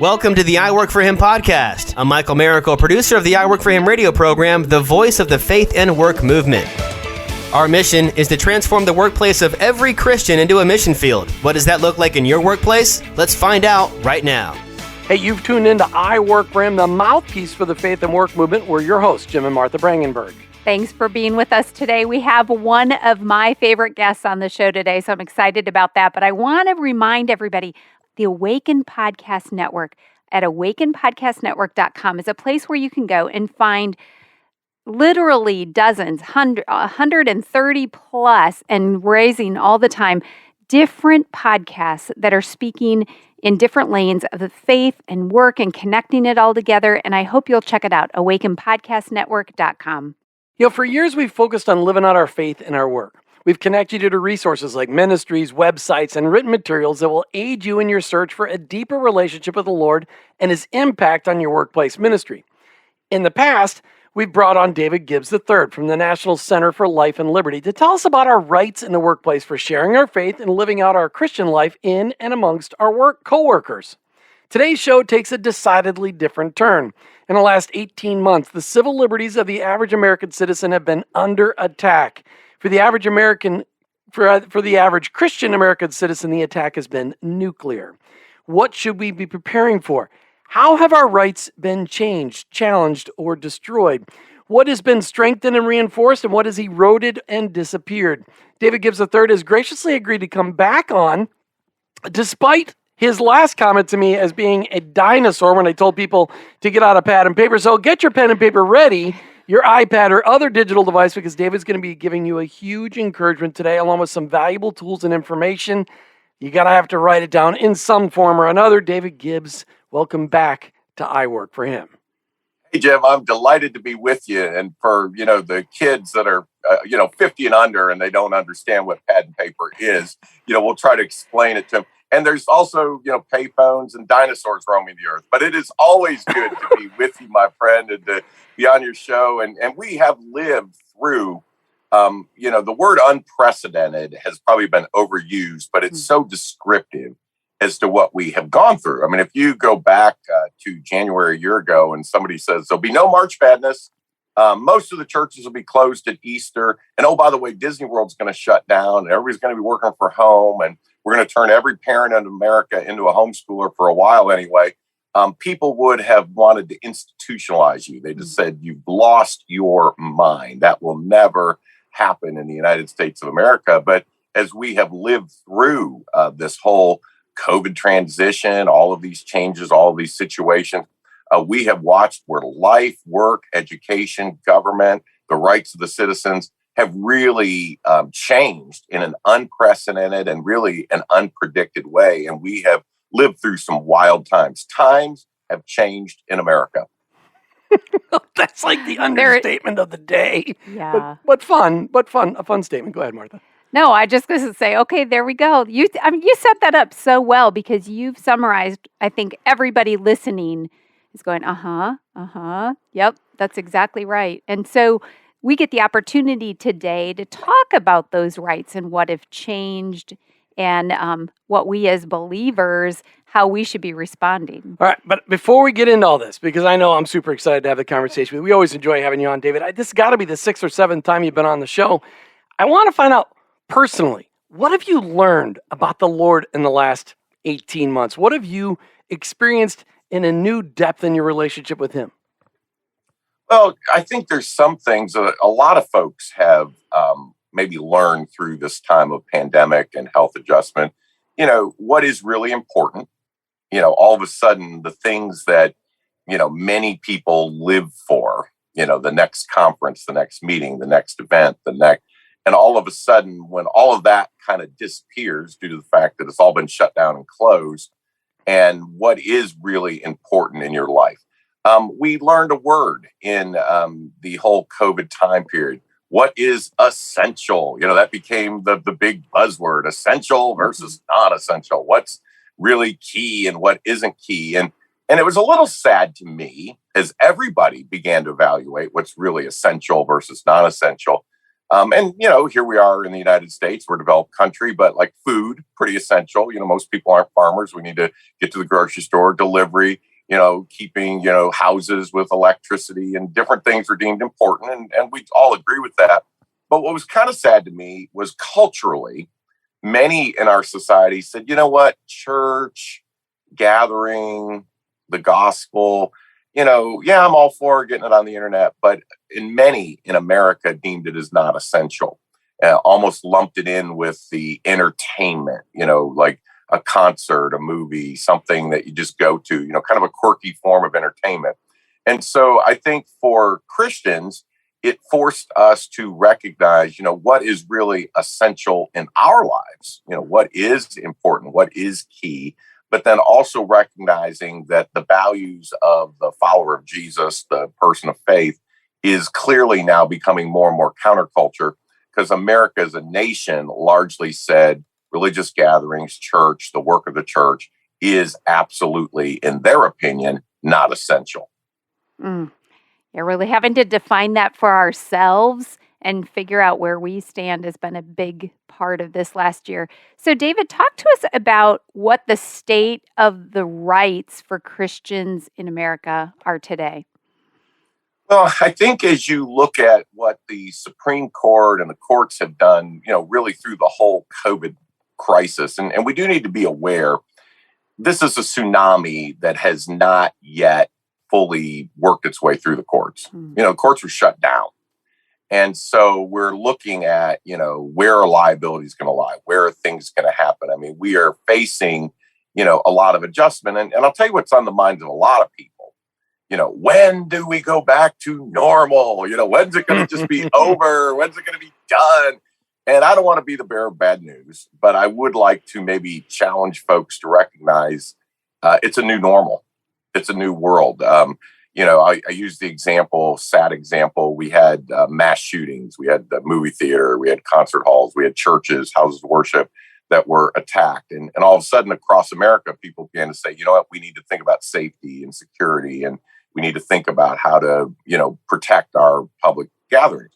Welcome to the I Work For Him podcast. I'm Michael Miracle, producer of the I Work For Him radio program, the voice of the faith and work movement. Our mission is to transform the workplace of every Christian into a mission field. What does that look like in your workplace? Let's find out right now. Hey, you've tuned in to I Work For Him, the mouthpiece for the faith and work movement. We're your hosts, Jim and Martha Brangenberg. Thanks for being with us today. We have one of my favorite guests on the show today, so I'm excited about that. But I want to remind everybody, the Awaken Podcast Network at awakenpodcastnetwork.com is a place where you can go and find literally dozens, 130 plus, and raising all the time, different podcasts that are speaking in different lanes of the faith and work and connecting it all together. And I hope you'll check it out, awakenpodcastnetwork.com. You know, for years we've focused on living out our faith in our work. We've connected you to resources like ministries, websites, and written materials that will aid you in your search for a deeper relationship with the Lord and His impact on your workplace ministry. In the past, we've brought on David Gibbs III from the National Center for Life and Liberty to tell us about our rights in the workplace for sharing our faith and living out our Christian life in and amongst our coworkers. Today's show takes a decidedly different turn. In the last 18 months, the civil liberties of the average American citizen have been under attack. For the average Christian American citizen, the attack has been nuclear. What should we be preparing for? How have our rights been changed, challenged, or destroyed? What has been strengthened and reinforced, and what has eroded and disappeared? David Gibbs III has graciously agreed to come back on, despite his last comment to me as being a dinosaur when I told people to get out a pad and paper. So get your pen and paper ready, your iPad or other digital device, because David's going to be giving you a huge encouragement today, along with some valuable tools and information. You got to have to write it down in some form or another. David Gibbs, welcome back to I Work For Him. Hey, Jim, I'm delighted to be with you. And for, the kids that are, 50 and under and they don't understand what pad and paper is, we'll try to explain it to them. And there's also, payphones and dinosaurs roaming the earth. But it is always good to be with you, my friend, and to be on your show. And we have lived through, the word unprecedented has probably been overused, but it's so descriptive as to what we have gone through. I mean, if you go back to January a year ago and somebody says there'll be no March Madness, most of the churches will be closed at Easter. And oh, by the way, Disney World's going to shut down and everybody's going to be working from home. And we're going to turn every parent in America into a homeschooler for a while anyway. People would have wanted to institutionalize you. They just said, you've lost your mind. That will never happen in the United States of America. But as we have lived through this whole COVID transition, all of these changes, all of these situations, we have watched where life, work, education, government, the rights of the citizens have really changed in an unprecedented and really an unpredicted way. And we have lived through some wild times. Times have changed in America. That's like the understatement of the day. Yeah. But fun, a fun statement. Go ahead, Martha. No, I just going to say, okay, there we go. You set that up so well because you've summarized, I think everybody listening is going, yep, that's exactly right. And so we get the opportunity today to talk about those rights and what have changed and what we as believers, how we should be responding. All right, but before we get into all this, because I know I'm super excited to have the conversation, we always enjoy having you on, David. This has got to be the 6th or 7th time you've been on the show. I want to find out personally, what have you learned about the Lord in the last 18 months? What have you experienced in a new depth in your relationship with Him? Well, I think there's some things that a lot of folks have maybe learned through this time of pandemic and health adjustment. What is really important, all of a sudden the things that, many people live for, the next conference, the next meeting, the next event, and all of a sudden when all of that kind of disappears due to the fact that it's all been shut down and closed, and what is really important in your life. We learned a word in the whole COVID time period. What is essential? That became the big buzzword, essential versus non-essential. What's really key and what isn't key? And it was a little sad to me as everybody began to evaluate what's really essential versus non-essential. And, here we are in the United States, we're a developed country, but like food, pretty essential. Most people aren't farmers. We need to get to the grocery store, delivery, keeping, houses with electricity and different things are deemed important. And we all agree with that. But what was kind of sad to me was culturally, many in our society said, you know what, church, gathering, the gospel, yeah, I'm all for getting it on the internet, but many in America deemed it as not essential, almost lumped it in with the entertainment, like a concert, a movie, something that you just go to, kind of a quirky form of entertainment. And so I think for Christians, it forced us to recognize, what is really essential in our lives, what is important, what is key, but then also recognizing that the values of the follower of Jesus, the person of faith, is clearly now becoming more and more counterculture because America as a nation largely said religious gatherings, church, the work of the church is absolutely, in their opinion, not essential. Yeah, really having to define that for ourselves and figure out where we stand has been a big part of this last year. So, David, talk to us about what the state of the rights for Christians in America are today. Well, I think as you look at what the Supreme Court and the courts have done, really through the whole COVID crisis, and we do need to be aware, this is a tsunami that has not yet fully worked its way through the courts. Courts were shut down. And so we're looking at, where are liabilities going to lie? Where are things going to happen? I mean, we are facing, a lot of adjustment. And I'll tell you what's on the minds of a lot of people. When do we go back to normal? When's it going to just be over? When's it going to be done? And I don't want to be the bearer of bad news, but I would like to maybe challenge folks to recognize it's a new normal. It's a new world. I use the sad example. We had mass shootings. We had the movie theater. We had concert halls. We had churches, houses of worship that were attacked. And all of a sudden across America, people began to say, you know what, we need to think about safety and security. And we need to think about how to, protect our public gatherings.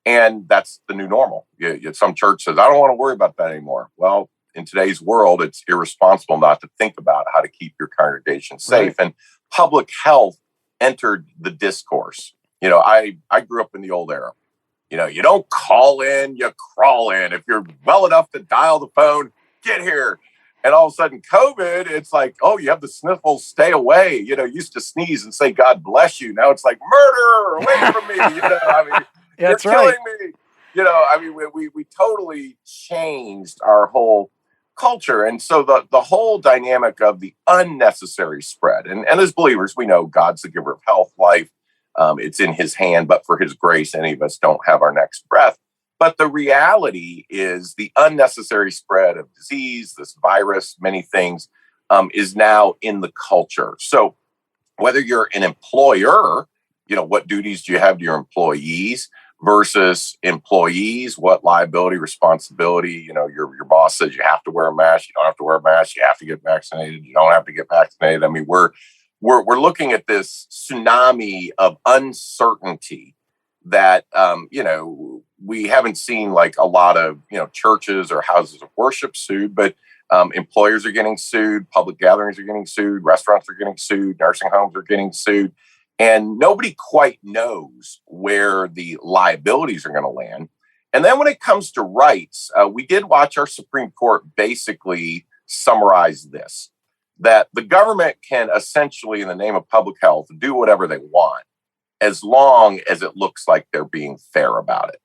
And that's the new normal. Some church says, I don't want to worry about that anymore. Well, in today's world, it's irresponsible not to think about how to keep your congregation safe. Right. And public health entered the discourse. I grew up in the old era. You don't call in, you crawl in. If you're well enough to dial the phone, get here. And all of a sudden, COVID, it's like, oh, you have the sniffles, stay away. Used to sneeze and say, God bless you. Now it's like, murder, away from me. You're killing me. We totally changed our whole culture. And so the whole dynamic of the unnecessary spread, and as believers, we know God's the giver of health, life. It's in his hand, but for his grace, any of us don't have our next breath. But the reality is the unnecessary spread of disease, this virus, many things, is now in the culture. So whether you're an employer, what duties do you have to your employees versus employees? What liability, responsibility? Your boss says you have to wear a mask. You don't have to wear a mask. You have to get vaccinated. You don't have to get vaccinated. I mean, we're looking at this tsunami of uncertainty that, we haven't seen like a lot of, churches or houses of worship sued, but employers are getting sued, public gatherings are getting sued, restaurants are getting sued, nursing homes are getting sued. And nobody quite knows where the liabilities are going to land. And then when it comes to rights, we did watch our Supreme Court basically summarize this, that the government can essentially, in the name of public health, do whatever they want, as long as it looks like they're being fair about it.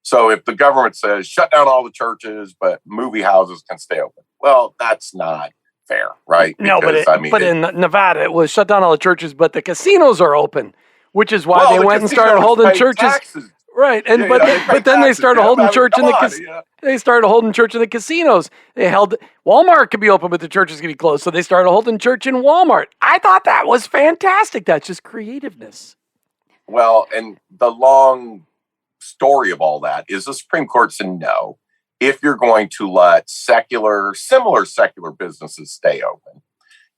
So if the government says, shut down all the churches, but movie houses can stay open, well, that's not fair, right? Because, but in Nevada, it was shut down all the churches, but the casinos are open, which is why they went and started holding churches. Taxes. Right, and but then they started holding church in the they started holding church in the casinos. They held Walmart could be open, but the churches could be closed, so they started holding church in Walmart. I thought that was fantastic. That's just creativeness. Well, and the long story of all that is the Supreme Court said no. If you're going to let similar secular businesses stay open,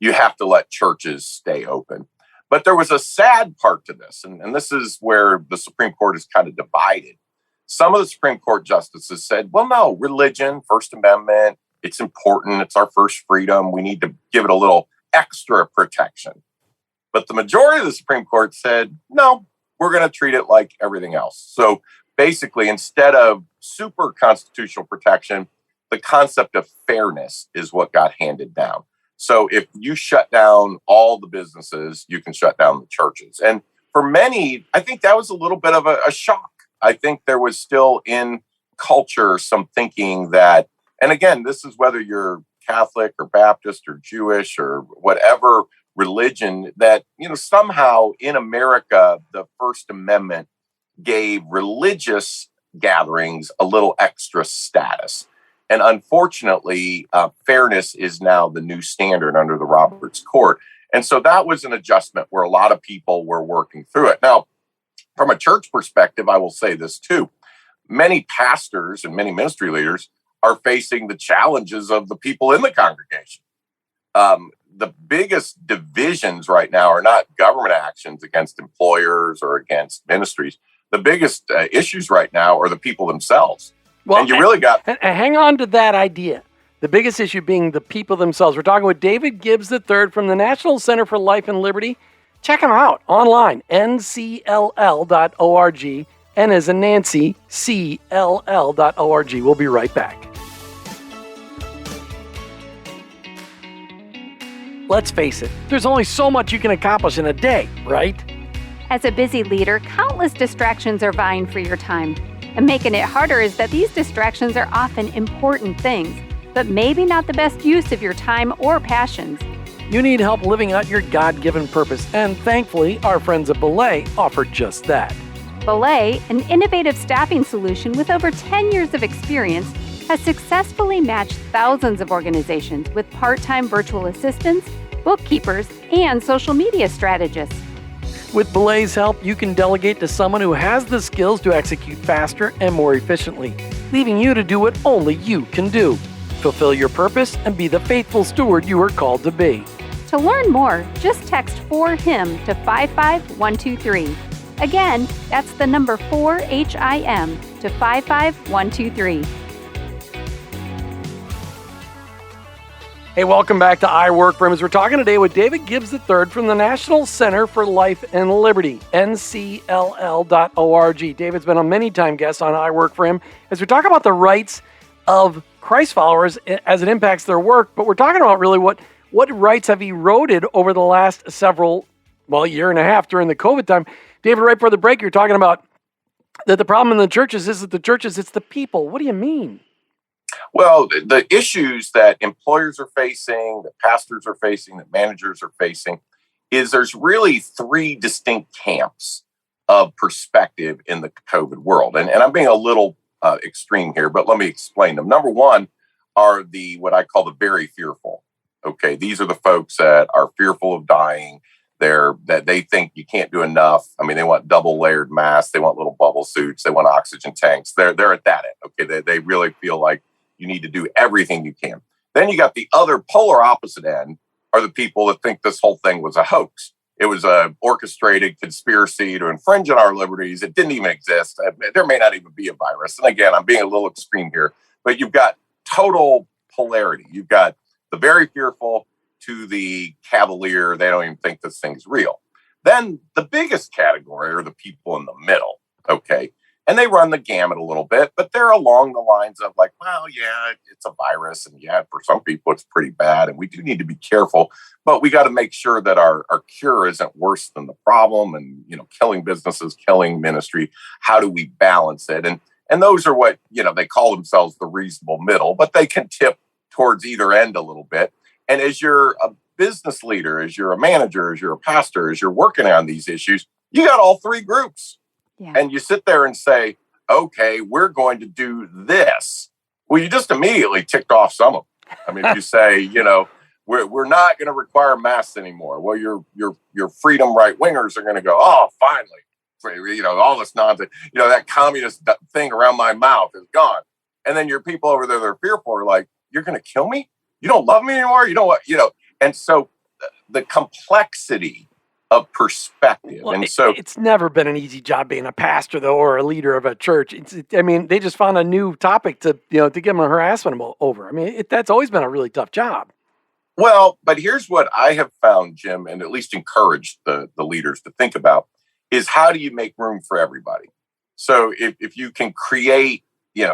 you have to let churches stay open. But there was a sad part to this, and this is where the Supreme Court is kind of divided. some of the Supreme Court justices said, well, no, religion, First Amendment, it's important. It's our first freedom. We need to give it a little extra protection. But the majority of the Supreme Court said, no, we're going to treat it like everything else. So basically, instead of super constitutional protection, the concept of fairness is what got handed down. So if you shut down all the businesses, you can shut down the churches. And for many, I think that was a little bit of a shock. I think there was still in culture some thinking that, and again, this is whether you're Catholic or Baptist or Jewish or whatever religion, that, somehow in America, the First Amendment gave religious gatherings a little extra status. And unfortunately, fairness is now the new standard under the Roberts Court. And so that was an adjustment where a lot of people were working through it. Now, from a church perspective, I will say this too. Many pastors and many ministry leaders are facing the challenges of the people in the congregation. The biggest divisions right now are not government actions against employers or against ministries. The biggest issues right now are the people themselves. Well, and you really got... hang on to that idea. The biggest issue being the people themselves. We're talking with David Gibbs III from the National Center for Life and Liberty. Check him out online, ncll.org, N as in Nancy, cll.org. We'll be right back. Let's face it, there's only so much you can accomplish in a day, right? As a busy leader, countless distractions are vying for your time. And making it harder is that these distractions are often important things, but maybe not the best use of your time or passions. You need help living out your God-given purpose, and thankfully, our friends at Belay offer just that. Belay, an innovative staffing solution with over 10 years of experience, has successfully matched thousands of organizations with part-time virtual assistants, bookkeepers, and social media strategists. With Belay's help, you can delegate to someone who has the skills to execute faster and more efficiently, leaving you to do what only you can do. Fulfill your purpose and be the faithful steward you are called to be. To learn more, just text 4HIM to 55123. Again, that's the number 4HIM to 55123. Hey, welcome back to I Work For Him. As we're talking today with David Gibbs III from the National Center for Life and Liberty, ncll.org. David's been a many-time guest on I Work For Him as we talk about the rights of Christ followers as it impacts their work, but we're talking about really what rights have eroded over the last year and a half during the COVID time. David, right before the break, you're talking about that the problem in the churches isn't the churches, it's the people. What do you mean? Well, the issues that employers are facing, that pastors are facing, that managers are facing, is there's really three distinct camps of perspective in the COVID world. And I'm being a little extreme here, but let me explain them. Number one are what I call the very fearful. Okay, these are the folks that are fearful of dying. That they think you can't do enough. I mean, they want double layered masks. They want little bubble suits. They want oxygen tanks. They're at that end. Okay, they really feel like you need to do everything you can. Then you got the other polar opposite end are the people that think this whole thing was a hoax. It was a orchestrated conspiracy to infringe on our liberties. It didn't even exist. There may not even be a virus. And again, I'm being a little extreme here, but you've got total polarity. You've got the very fearful to the cavalier. They don't even think this thing's real. Then the biggest category are the people in the middle. Okay. And they run the gamut a little bit, but they're along the lines of like, well, yeah, it's a virus. And yeah, for some people, it's pretty bad. And we do need to be careful, but we got to make sure that our cure isn't worse than the problem and, killing businesses, killing ministry. How do we balance it? And those are what, they call themselves the reasonable middle, but they can tip towards either end a little bit. And as you're a business leader, as you're a manager, as you're a pastor, as you're working on these issues, you got all three groups. Yeah. And you sit there and say, okay, we're going to do this. Well, you just immediately ticked off some of them. I mean, if you say, we're not going to require masks anymore. Well, your freedom right wingers are going to go, oh, finally, all this nonsense, that communist thing around my mouth is gone. And then your people over there that are fearful are like, you're going to kill me? You don't love me anymore? You know what? And so the complexity of perspective. Well, And so, it's never been an easy job being a pastor, though, or a leader of a church. I mean, they just found a new topic to give them a harassment over. I mean, that's always been a really tough job. well, but here's what I have found, Jim, and at least encouraged the leaders to think about is how do you make room for everybody? So if you can create,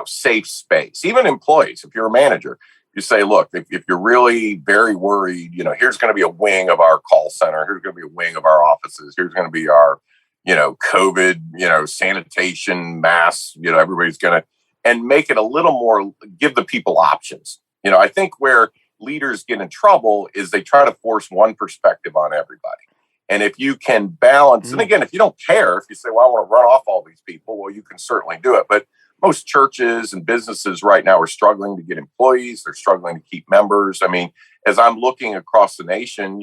safe space, even employees, if you're a manager, you say, look, if you're really very worried, here's going to be a wing of our call center. Here's going to be a wing of our offices. Here's going to be our, COVID, sanitation, mass, everybody's going to, and make it a little more, give the people options. I think where leaders get in trouble is they try to force one perspective on everybody. And if you can balance, and again, if you don't care, if you say, well, I want to run off all these people, well, you can certainly do it. But most churches and businesses right now are struggling to get employees. They're struggling to keep members. I mean, as I'm looking across the nation,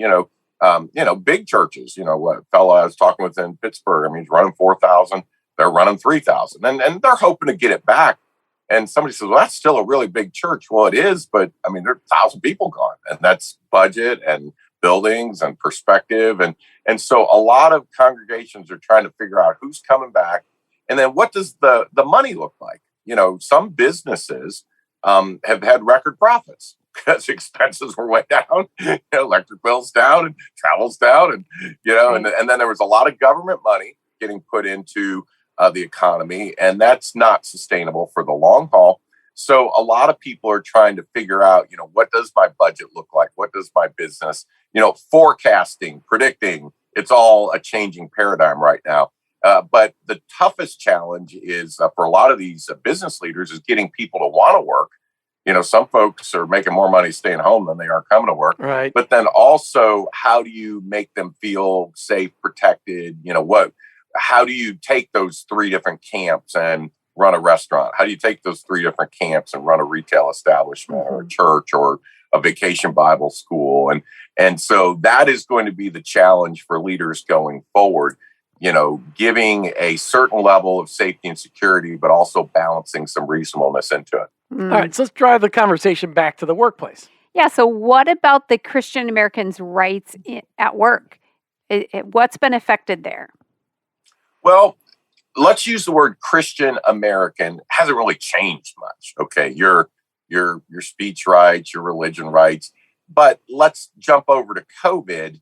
big churches, what fellow I was talking with in Pittsburgh, I mean, he's running 4,000, they're running 3,000, and they're hoping to get it back. And somebody says, well, that's still a really big church. Well, it is, but I mean, there are 1,000 people gone, and that's budget and buildings and perspective. And so a lot of congregations are trying to figure out who's coming back. And then what does the money look like? Some businesses have had record profits because expenses were way down, electric bills down and travel's down. And then there was a lot of government money getting put into the economy, and that's not sustainable for the long haul. So a lot of people are trying to figure out, what does my budget look like? What does my business, forecasting, predicting, it's all a changing paradigm right now. But the toughest challenge is for a lot of these business leaders is getting people to want to work. Some folks are making more money staying home than they are coming to work. Right. But then also, how do you make them feel safe, protected? How do you take those 3 different camps and run a restaurant? How do you take those 3 different camps and run a retail establishment or a church or a vacation Bible school? And so that is going to be the challenge for leaders going forward, giving a certain level of safety and security, but also balancing some reasonableness into it. All right, so let's drive the conversation back to the workplace. Yeah, so what about the Christian Americans' rights at work? What's been affected there? Well, let's use the word Christian American. Hasn't really changed much. Okay, your speech rights, your religion rights, but let's jump over to COVID.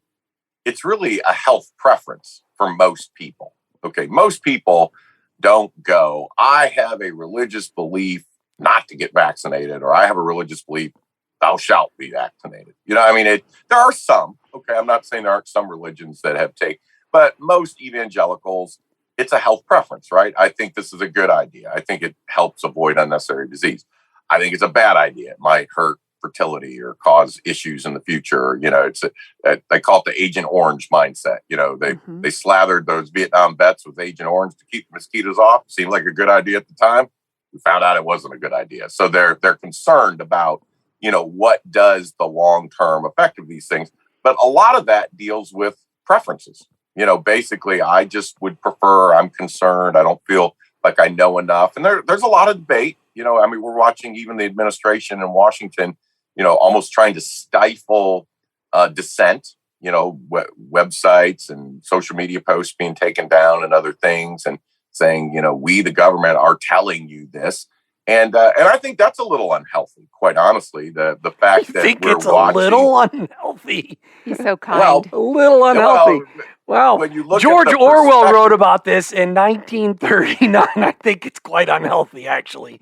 It's really a health preference for most people. Okay, most people don't go, I have a religious belief not to get vaccinated, or I have a religious belief thou shalt be vaccinated. There are some. Okay, I'm not saying there aren't some religions that have taken, but most evangelicals, it's a health preference, right? I think this is a good idea. I think it helps avoid unnecessary disease. I think it's a bad idea. It might hurt fertility or cause issues in the future. They call it the Agent Orange mindset. They slathered those Vietnam vets with Agent Orange to keep the mosquitoes off. Seemed like a good idea at the time. We found out it wasn't a good idea. So they're concerned about, what does the long-term effect of these things. But a lot of that deals with preferences. Basically, I just would prefer, I'm concerned, I don't feel like I know enough. And there's a lot of debate. We're watching even the administration in Washington, almost trying to stifle dissent, websites and social media posts being taken down and other things, and saying, we, the government, are telling you this. And I think that's a little unhealthy, quite honestly. The fact that think we're it's watching, a little unhealthy. He's so kind. Well, A little unhealthy. Well, when you look George at the Orwell wrote about this in 1939. I think it's quite unhealthy, actually.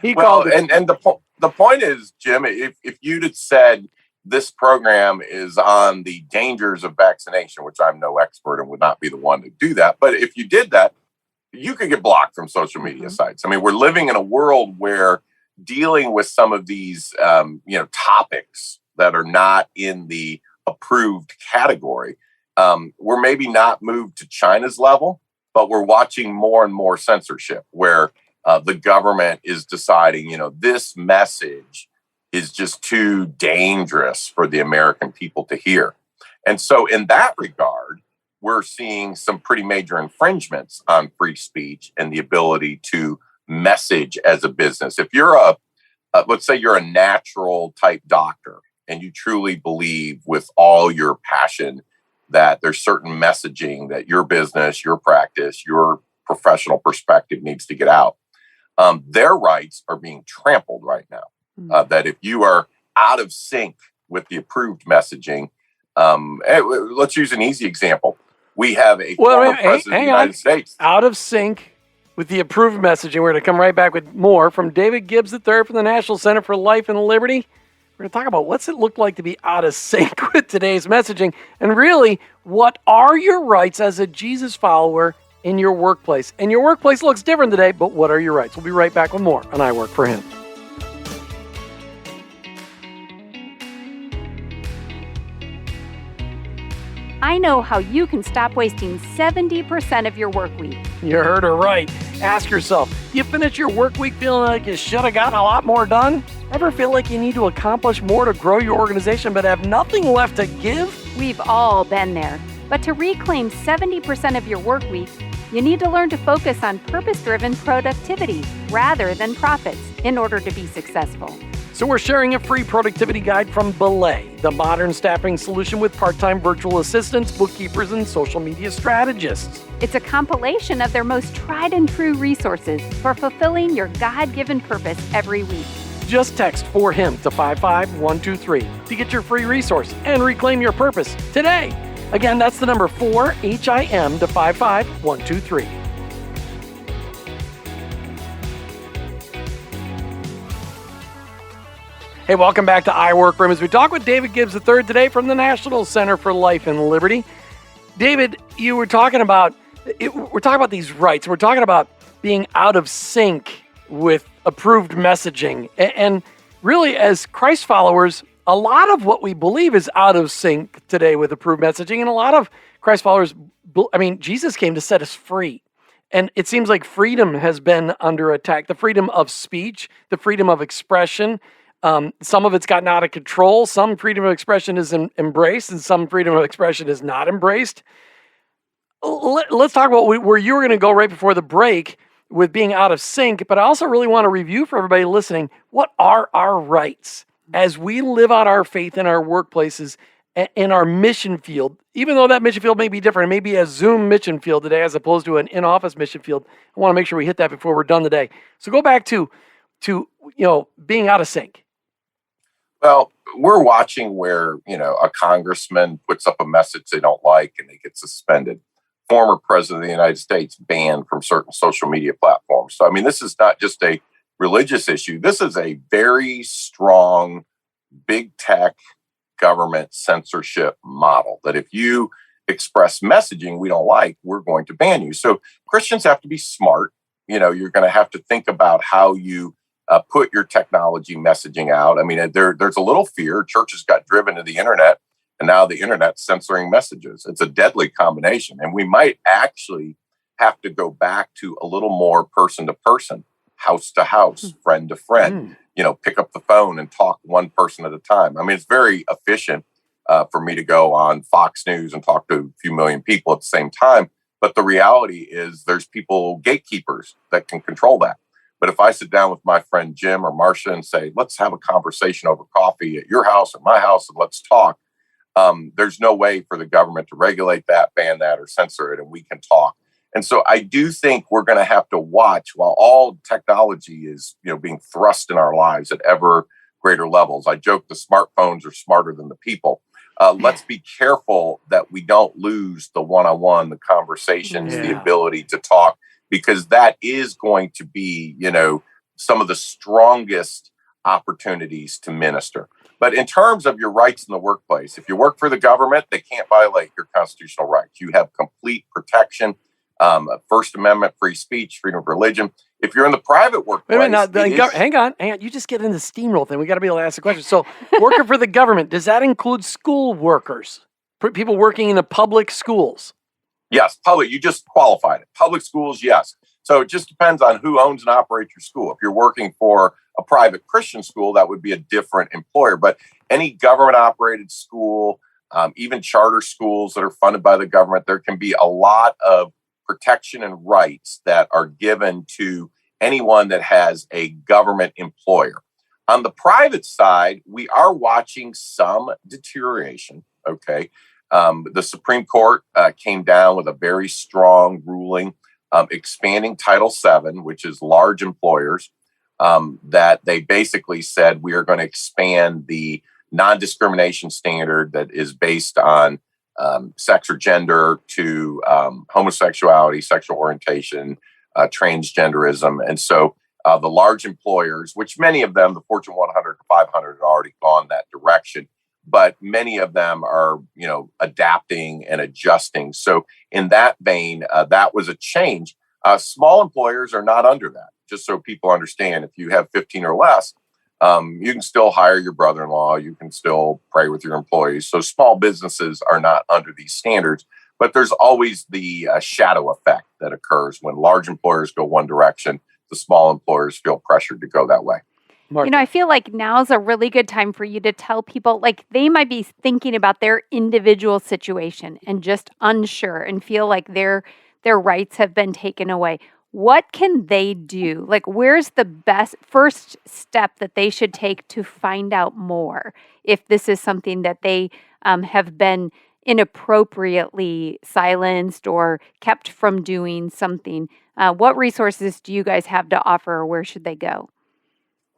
He called it. And the point is, Jim, if you'd have said this program is on the dangers of vaccination, which I'm no expert and would not be the one to do that, but if you did that, you could get blocked from social media sites. We're living in a world where dealing with some of these, topics that are not in the approved category, we're maybe not moved to China's level, but we're watching more and more censorship where the government is deciding, this message is just too dangerous for the American people to hear. And so in that regard, we're seeing some pretty major infringements on free speech and the ability to message as a business. If you're let's say you're a natural type doctor and you truly believe with all your passion that there's certain messaging that your business, your practice, your professional perspective needs to get out. Their rights are being trampled right now. That if you are out of sync with the approved messaging, let's use an easy example. We have a former president of the United States. Out of sync with the approved messaging. We're going to come right back with more from David Gibbs III from the National Center for Life and Liberty. We're going to talk about what's it look like to be out of sync with today's messaging, and really, what are your rights as a Jesus follower in your workplace? And your workplace looks different today, but what are your rights? We'll be right back with more on I Work for Him. I know how you can stop wasting 70% of your work week. You heard her right. Ask yourself, you finish your work week feeling like you should have gotten a lot more done? Ever feel like you need to accomplish more to grow your organization but have nothing left to give? We've all been there. But to reclaim 70% of your work week, you need to learn to focus on purpose-driven productivity rather than profits in order to be successful. So we're sharing a free productivity guide from Belay, the modern staffing solution with part-time virtual assistants, bookkeepers, and social media strategists. It's a compilation of their most tried and true resources for fulfilling your God-given purpose every week. Just text for him to 55123 to get your free resource and reclaim your purpose today. Again, that's the number 4HIM to 55123. Hey, welcome back to I Work Room as we talk with David Gibbs III today from the National Center for Life and Liberty. David, you were talking about these rights. We're talking about being out of sync with approved messaging. And really, as Christ followers, a lot of what we believe is out of sync today with approved messaging. And a lot of Christ followers, Jesus came to set us free. And it seems like freedom has been under attack. The freedom of speech, the freedom of expression. Some of it's gotten out of control. Some freedom of expression is embraced, and some freedom of expression is not embraced. Let's talk about where you were going to go right before the break with being out of sync, but I also really want to review for everybody listening, what are our rights as we live out our faith in our workplaces, in our mission field, even though that mission field may be different. It may be a Zoom mission field today as opposed to an in-office mission field. I want to make sure we hit that before we're done today. So go back to being out of sync. Well, we're watching where, a congressman puts up a message they don't like and they get suspended. Former president of the United States banned from certain social media platforms. So, this is not just a religious issue. This is a very strong, big tech government censorship model that if you express messaging we don't like, we're going to ban you. So Christians have to be smart. You're going to have to think about how you put your technology messaging out. There's a little fear. Churches got driven to the internet, and now the internet's censoring messages. It's a deadly combination. And we might actually have to go back to a little more person to person, house to house, friend to friend, pick up the phone and talk one person at a time. It's very efficient for me to go on Fox News and talk to a few million people at the same time. But the reality is there's gatekeepers that can control that. But if I sit down with my friend Jim or Marcia and say, let's have a conversation over coffee at your house or my house and let's talk, there's no way for the government to regulate that, ban that, or censor it, and we can talk. And so I do think we're going to have to watch while all technology is being thrust in our lives at ever greater levels. I joke the smartphones are smarter than the people. Let's be careful that we don't lose the one-on-one, the conversations, the ability to talk, because that is going to be, some of the strongest opportunities to minister. But in terms of your rights in the workplace, if you work for the government, they can't violate your constitutional rights. You have complete protection, First Amendment, free speech, freedom of religion. If you're in the private workplace... Wait a minute, hang on. You just get into the steamroll thing. We got to be able to ask the question. So working for the government, does that include school workers? People working in the public schools? Yes, public. You just qualified it. Public schools, yes. So it just depends on who owns and operates your school. If you're working for a private Christian school, that would be a different employer. But any government-operated school, even charter schools that are funded by the government, there can be a lot of protection and rights that are given to anyone that has a government employer. On the private side, we are watching some deterioration, okay? The Supreme Court came down with a very strong ruling expanding Title VII, which is large employers, that they basically said we are going to expand the non-discrimination standard that is based on sex or gender to homosexuality, sexual orientation, transgenderism. And so the large employers, which many of them, the Fortune 100 to 500, had already gone that direction, but many of them are, adapting and adjusting. So in that vein, that was a change. Small employers are not under that. Just so people understand, if you have 15 or less, you can still hire your brother-in-law. You can still pray with your employees. So small businesses are not under these standards. But there's always the shadow effect that occurs when large employers go one direction. The small employers feel pressured to go that way. Martha. I feel like now's a really good time for you to tell people, like, they might be thinking about their individual situation and just unsure and feel like their rights have been taken away. What can they do? Like, where's the best first step that they should take to find out more if this is something that they have been inappropriately silenced or kept from doing something? What resources do you guys have to offer, or where should they go?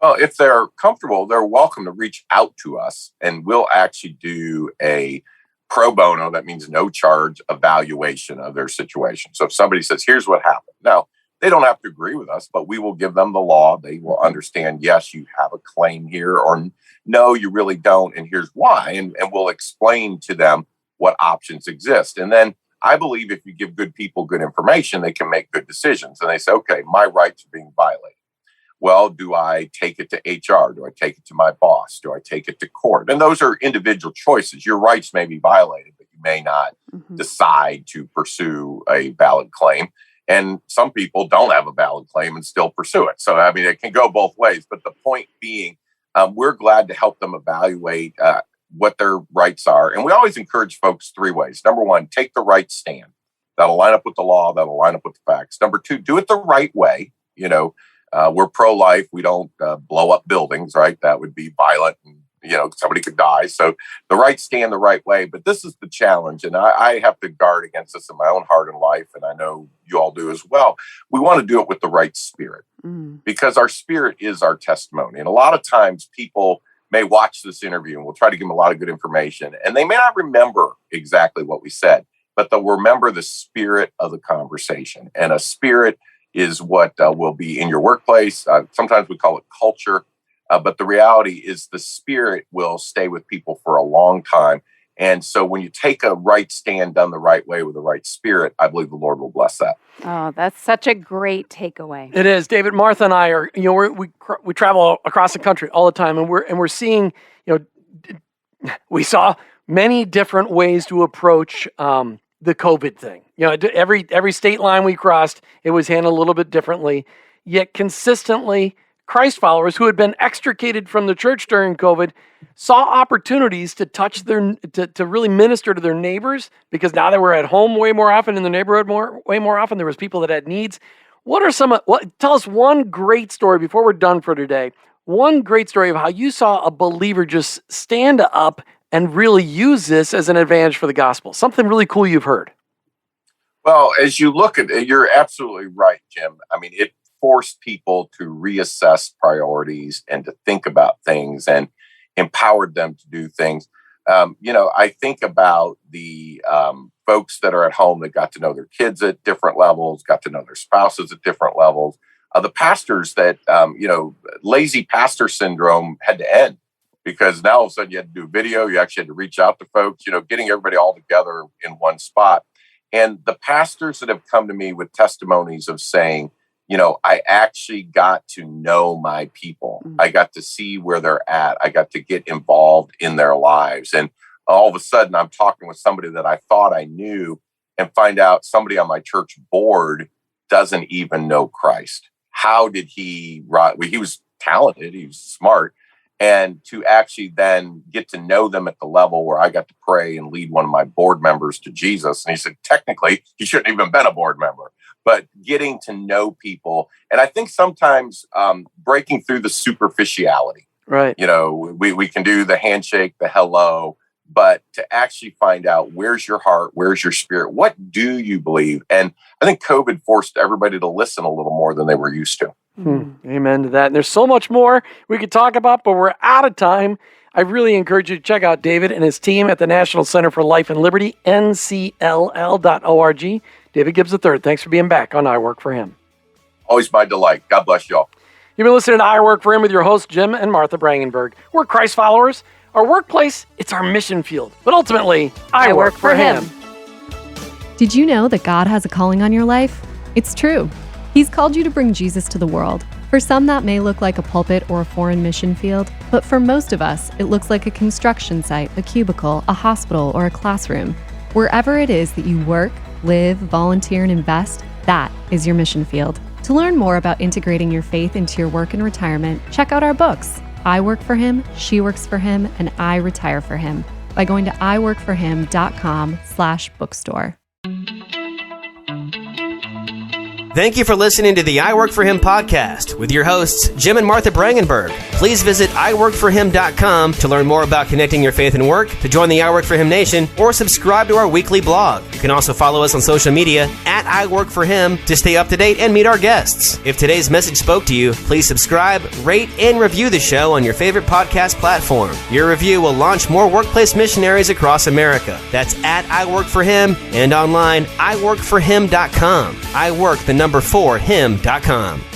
Well, if they're comfortable, they're welcome to reach out to us, and we'll actually do a pro bono, that means no charge, evaluation of their situation. So if somebody says, here's what happened. Now, they don't have to agree with us, but we will give them the law. They will understand, yes, you have a claim here, or no, you really don't, and here's why. And we'll explain to them what options exist. And then I believe if you give good people good information, they can make good decisions. And they say, okay, my rights are being violated. Well, do I take it to HR? Do I take it to my boss? Do I take it to court? And those are individual choices. Your rights may be violated, but you may not decide to pursue a valid claim. And some people don't have a valid claim and still pursue it. So, I mean, it can go both ways. But the point being, we're glad to help them evaluate what their rights are. And we always encourage folks three ways. Number one, take the right stand. That'll line up with the law. That'll line up with the facts. Number two, do it the right way. We're pro-life. We don't blow up buildings, right? That would be violent and, somebody could die. So the right stand the right way. But this is the challenge. And I have to guard against this in my own heart and life. And I know you all do as well. We want to do it with the right spirit because our spirit is our testimony. And a lot of times people may watch this interview and we'll try to give them a lot of good information. And they may not remember exactly what we said, but they'll remember the spirit of the conversation. And a spirit is what will be in your workplace. Sometimes we call it culture. But the reality is the spirit will stay with people for a long time. And so when you take a right stand done the right way with the right spirit, I believe the Lord will bless that. Oh, that's such a great takeaway. It is. David, Martha and I are, we travel across the country all the time, and we're seeing, we saw many different ways to approach the COVID thing. Every state line we crossed, it was handled a little bit differently. Yet consistently, Christ followers who had been extricated from the church during COVID saw opportunities to touch to really minister to their neighbors, because now they were at home way more often, in the neighborhood way more often. There was people that had needs. Tell us one great story before we're done for today. One great story of how you saw a believer just stand up and really use this as an advantage for the gospel. Something really cool you've heard. Well, as you look at it, you're absolutely right, Jim. I mean, it forced people to reassess priorities and to think about things and empowered them to do things. I think about the folks that are at home that got to know their kids at different levels, got to know their spouses at different levels. The pastors that, lazy pastor syndrome had to end, because now all of a sudden you had to do video. You actually had to reach out to folks, getting everybody all together in one spot. And the pastors that have come to me with testimonies of saying, I actually got to know my people. I got to see where they're at. I got to get involved in their lives. And all of a sudden I'm talking with somebody that I thought I knew and find out somebody on my church board doesn't even know Christ. How did he was talented. He was smart. And to actually then get to know them at the level where I got to pray and lead one of my board members to Jesus. And he said, technically, he shouldn't have even been a board member, but getting to know people. And I think sometimes breaking through the superficiality, right? We can do the handshake, the hello, but to actually find out where's your heart, where's your spirit, what do you believe? And I think COVID forced everybody to listen a little more than they were used to. Amen to that. And there's so much more we could talk about, but we're out of time. I really encourage you to check out David and his team at the National Center for Life and Liberty, ncll.org. David Gibbs III, thanks for being back on I Work for Him. Always my delight. God bless y'all. You've been listening to I Work for Him with your hosts, Jim and Martha Brangenberg. We're Christ followers. Our workplace, it's our mission field. But ultimately, I work for Him. Did you know that God has a calling on your life? It's true. He's called you to bring Jesus to the world. For some, that may look like a pulpit or a foreign mission field, but for most of us, it looks like a construction site, a cubicle, a hospital, or a classroom. Wherever it is that you work, live, volunteer, and invest, that is your mission field. To learn more about integrating your faith into your work and retirement, check out our books, I Work for Him, She Works for Him, and I Retire for Him, by going to iworkforhim.com/bookstore. Thank you for listening to the I Work for Him podcast with your hosts, Jim and Martha Brangenberg. Please visit iworkforhim.com to learn more about connecting your faith and work, to join the I Work for Him Nation, or subscribe to our weekly blog. You can also follow us on social media at I Work for Him to stay up to date and meet our guests. If today's message spoke to you, please subscribe, rate, and review the show on your favorite podcast platform. Your review will launch more workplace missionaries across America. That's at I Work for Him and online, iworkforhim.com. I work the number 4him.com.